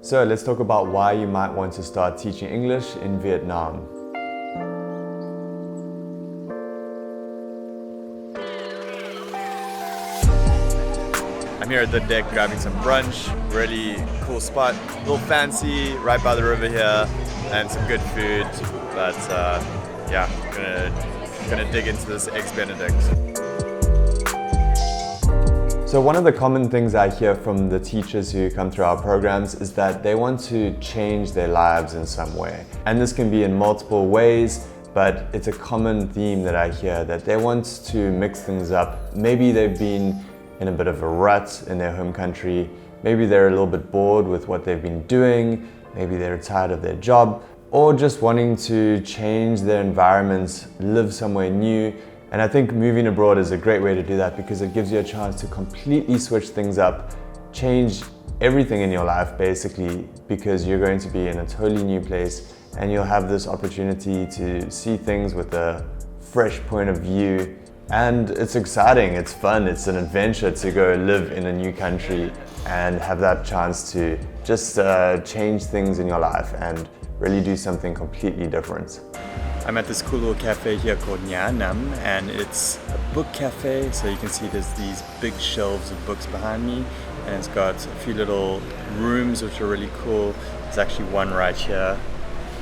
So let's talk about why you might want to start teaching English in Vietnam. I'm here at the deck grabbing some brunch, really cool spot, a little fancy, right by the river here, and some good food, but yeah, gonna dig into this Eggs Benedict. So one of the common things I hear from the teachers who come through our programs is that they want to change their lives in some way. And this can be in multiple ways, but it's a common theme that I hear, that they want to mix things up. Maybe they've been in a bit of a rut in their home country. Maybe they're a little bit bored with what they've been doing. Maybe they're tired of their job, or just wanting to change their environment, live somewhere new. And I think moving abroad is a great way to do that because it gives you a chance to completely switch things up, change everything in your life basically, because you're going to be in a totally new place and you'll have this opportunity to see things with a fresh point of view. And it's exciting, it's fun, it's an adventure to go live in a new country and have that chance to just change things in your life and really do something completely different. I'm at this cool little cafe here called Nha Nam, and it's a book cafe, so you can see there's these big shelves of books behind me, and it's got a few little rooms which are really cool. There's actually one right here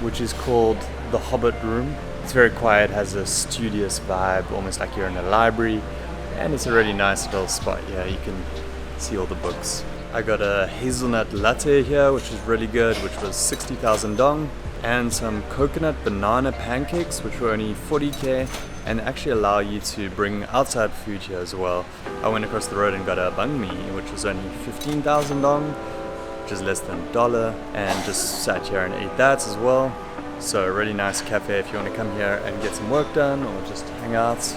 which is called the Hobbit Room. It's very quiet, has a studious vibe, almost like you're in a library, and it's a really nice little spot here. You can see all the books. I got a hazelnut latte here, which is really good, which was 60,000 dong, and some coconut banana pancakes, which were only 40k, and actually allow you to bring outside food here as well. I went across the road and got a banh mi, which was only 15,000 dong, which is less than $1, and just sat here and ate that as well. So a really nice cafe if you want to come here and get some work done or just hang out.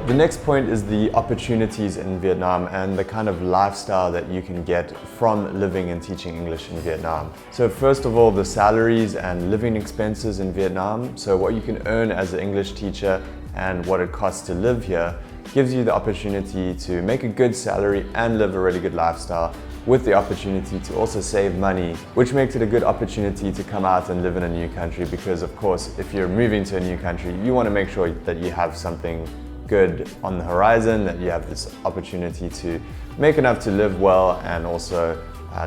The next point is the opportunities in Vietnam and the kind of lifestyle that you can get from living and teaching English in Vietnam. So first of all, the salaries and living expenses in Vietnam. So what you can earn as an English teacher and what it costs to live here gives you the opportunity to make a good salary and live a really good lifestyle, with the opportunity to also save money, which makes it a good opportunity to come out and live in a new country, because of course if you're moving to a new country you want to make sure that you have something good on the horizon, that you have this opportunity to make enough to live well and also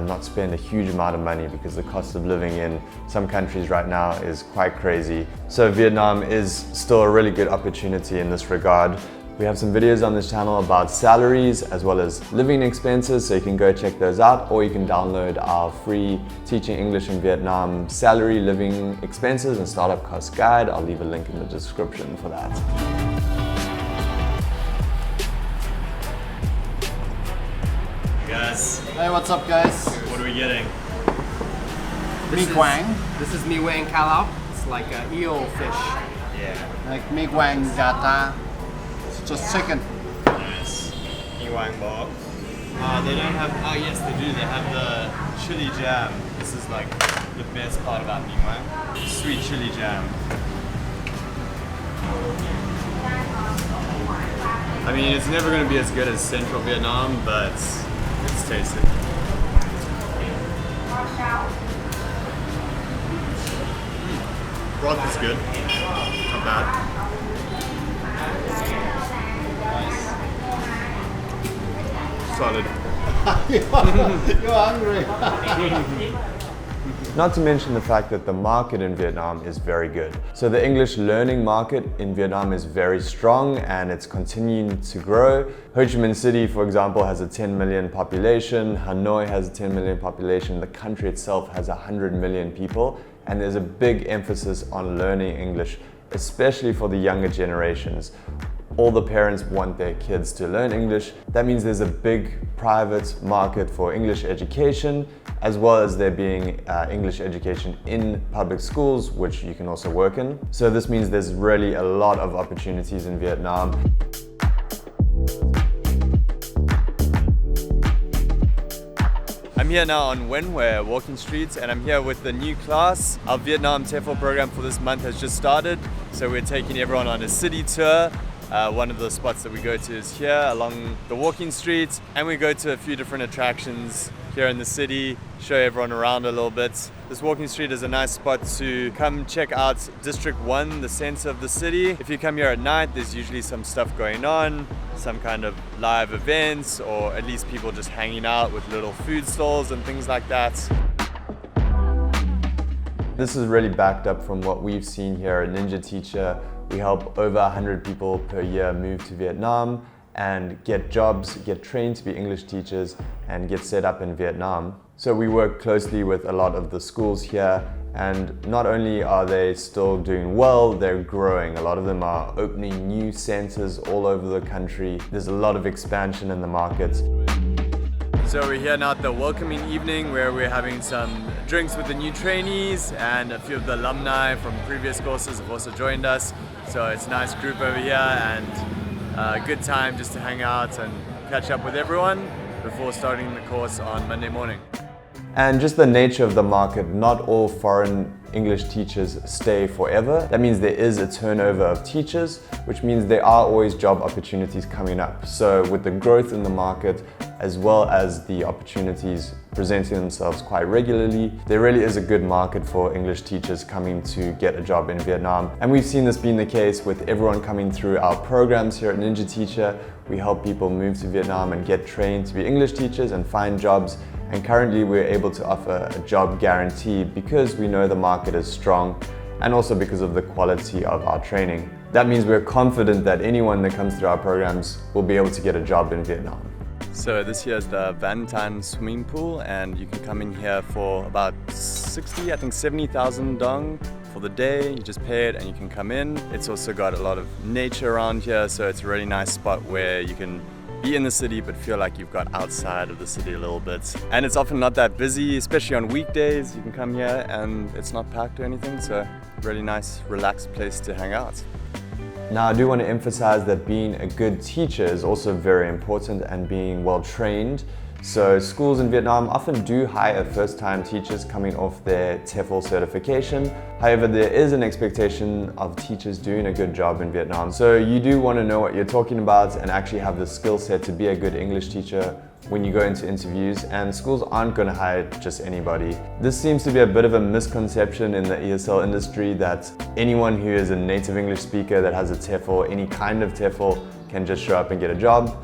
not spend a huge amount of money, because the cost of living in some countries right now is quite crazy. So Vietnam is still a really good opportunity in this regard. We have some videos on this channel about salaries as well as living expenses, so you can go check those out, or you can download our free Teaching English in Vietnam salary, living expenses and startup cost guide. I'll leave a link in the description for that. Guys. Hey, what's up guys? What are we getting? Mi Quang. This is Mi Wang Kalau. It's like an eel fish. Yeah. Like Mi Quang Gata. It's just chicken. Nice. Iwang bok. They don't have, oh yes they do, they have the chili jam. This is like the best part about Mi Wang. Sweet chili jam. I mean, it's never going to be as good as Central Vietnam, but it's tasty. Broth is good. Not bad. Solid. You're hungry. Not to mention the fact that the market in Vietnam is very good. So the English learning market in Vietnam is very strong and it's continuing to grow. Ho Chi Minh City, for example, has a 10 million population. Hanoi has a 10 million population. The country itself has 100 million people. And there's a big emphasis on learning English, especially for the younger generations. All the parents want their kids to learn English. That means there's a big private market for English education, as well as there being English education in public schools, which you can also work in. So this means there's really a lot of opportunities in Vietnam. I'm here now on Nguyen Hue Walking Street, and I'm here with the new class. Our Vietnam TEFL program for this month has just started, so we're taking everyone on a city tour One of the spots that we go to is here along the walking street, and we go to a few different attractions here in the city, show everyone around a little bit. This walking street is a nice spot to come check out District 1, the center of the city. If you come here at night, there's usually some stuff going on, some kind of live events, or at least people just hanging out with little food stalls and things like that. This is really backed up from what we've seen here at Ninja Teacher. We help over 100 people per year move to Vietnam and get jobs, get trained to be English teachers, and get set up in Vietnam. So we work closely with a lot of the schools here, and not only are they still doing well, they're growing. A lot of them are opening new centers all over the country. There's a lot of expansion in the market. So we're here now at the welcoming evening where we're having some drinks with the new trainees, and a few of the alumni from previous courses have also joined us. So it's a nice group over here, and a good time just to hang out and catch up with everyone before starting the course on Monday morning. And just the nature of the market, not all foreign English teachers stay forever. That means there is a turnover of teachers, which means there are always job opportunities coming up. So with the growth in the market, as well as the opportunities presenting themselves quite regularly, there really is a good market for English teachers coming to get a job in Vietnam. And we've seen this being the case with everyone coming through our programs here at Ninja Teacher. We help people move to Vietnam and get trained to be English teachers and find jobs. And currently we're able to offer a job guarantee because we know the market is strong, and also because of the quality of our training. That means we're confident that anyone that comes through our programs will be able to get a job in Vietnam. So this here is the Valentine swimming pool, and you can come in here for about 70,000 dong for the day. You just pay it and you can come in. It's also got a lot of nature around here, so it's a really nice spot where you can be in the city but feel like you've got outside of the city a little bit. And it's often not that busy, especially on weekdays. You can come here and it's not packed or anything, so really nice, relaxed place to hang out. Now, I do want to emphasize that being a good teacher is also very important, and being well trained. So schools in Vietnam often do hire first-time teachers coming off their TEFL certification. However, there is an expectation of teachers doing a good job in Vietnam. So you do want to know what you're talking about and actually have the skill set to be a good English teacher when you go into interviews, and schools aren't going to hire just anybody. This seems to be a bit of a misconception in the ESL industry that anyone who is a native English speaker that has a TEFL, any kind of TEFL, can just show up and get a job.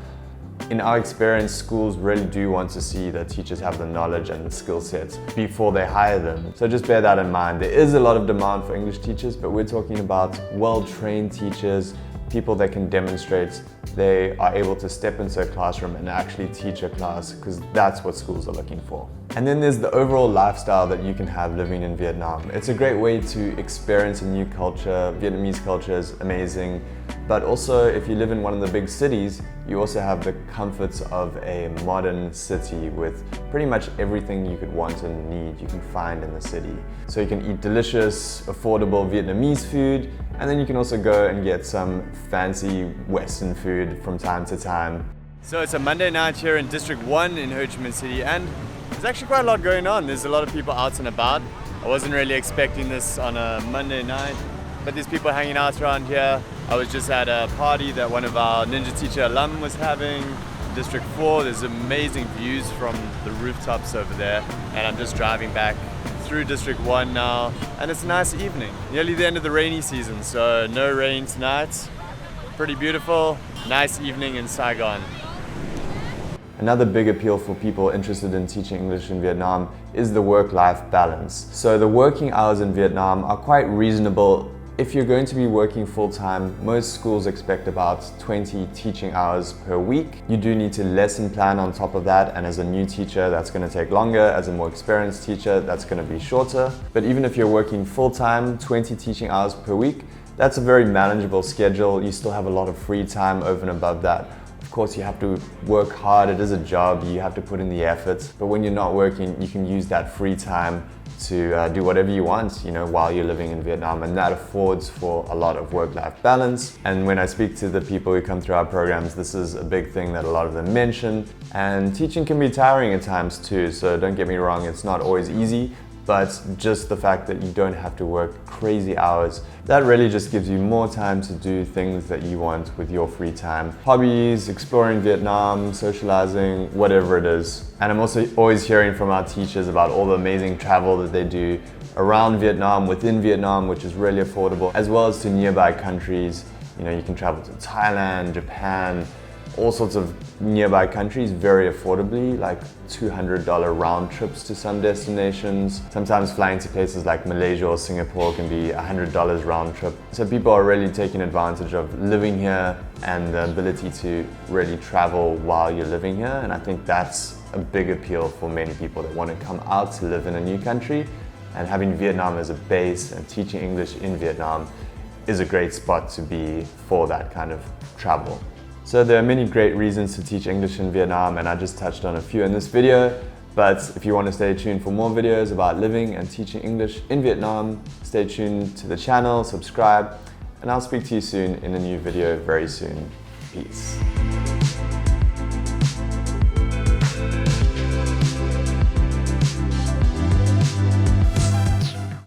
In our experience, schools really do want to see that teachers have the knowledge and the skill sets before they hire them. So just bear that in mind. There is a lot of demand for English teachers, but we're talking about well-trained teachers, people that can demonstrate they are able to step into a classroom and actually teach a class, because that's what schools are looking for. And then there's the overall lifestyle that you can have living in Vietnam. It's a great way to experience a new culture. Vietnamese culture is amazing, but also if you live in one of the big cities, you also have the comforts of a modern city with pretty much everything you could want and need you can find in the city. So you can eat delicious, affordable Vietnamese food, and then you can also go and get some fancy Western food from time to time. So it's a Monday night here in District 1 in Ho Chi Minh City, and there's actually quite a lot going on. There's a lot of people out and about. I wasn't really expecting this on a Monday night, but there's people hanging out around here. I was just at a party that one of our Ninja Teacher alum was having in District 4. There's amazing views from the rooftops over there, and I'm just driving back through District 1 now, and it's a nice evening. Nearly the end of the rainy season, so no rain tonight. Pretty beautiful, nice evening in Saigon. Another big appeal for people interested in teaching English in Vietnam is the work-life balance. So the working hours in Vietnam are quite reasonable. If you're going to be working full-time, most schools expect about 20 teaching hours per week. You do need to lesson plan on top of that, and as a new teacher, that's going to take longer. As a more experienced teacher, that's going to be shorter. But even if you're working full-time, 20 teaching hours per week, that's a very manageable schedule. You still have a lot of free time over and above that. Of course, you have to work hard. It is a job. You have to put in the effort. But when you're not working, you can use that free time to do whatever you want, while you're living in Vietnam, and that affords for a lot of work-life balance. And when I speak to the people who come through our programs, this is a big thing that a lot of them mention. And teaching can be tiring at times too, so don't get me wrong, it's not always easy, but just the fact that you don't have to work crazy hours, that really just gives you more time to do things that you want with your free time. Hobbies, exploring Vietnam, socializing, whatever it is. And I'm also always hearing from our teachers about all the amazing travel that they do around Vietnam, within Vietnam, which is really affordable, as well as to nearby countries. You know, you can travel to Thailand, Japan, all sorts of nearby countries very affordably, like $200 round trips to some destinations. Sometimes flying to places like Malaysia or Singapore can be $100 round trip. So people are really taking advantage of living here and the ability to really travel while you're living here. And I think that's a big appeal for many people that want to come out to live in a new country. And having Vietnam as a base and teaching English in Vietnam is a great spot to be for that kind of travel. So there are many great reasons to teach English in Vietnam, and I just touched on a few in this video. But if you want to stay tuned for more videos about living and teaching English in Vietnam, stay tuned to the channel, subscribe, and I'll speak to you soon in a new video very soon. Peace.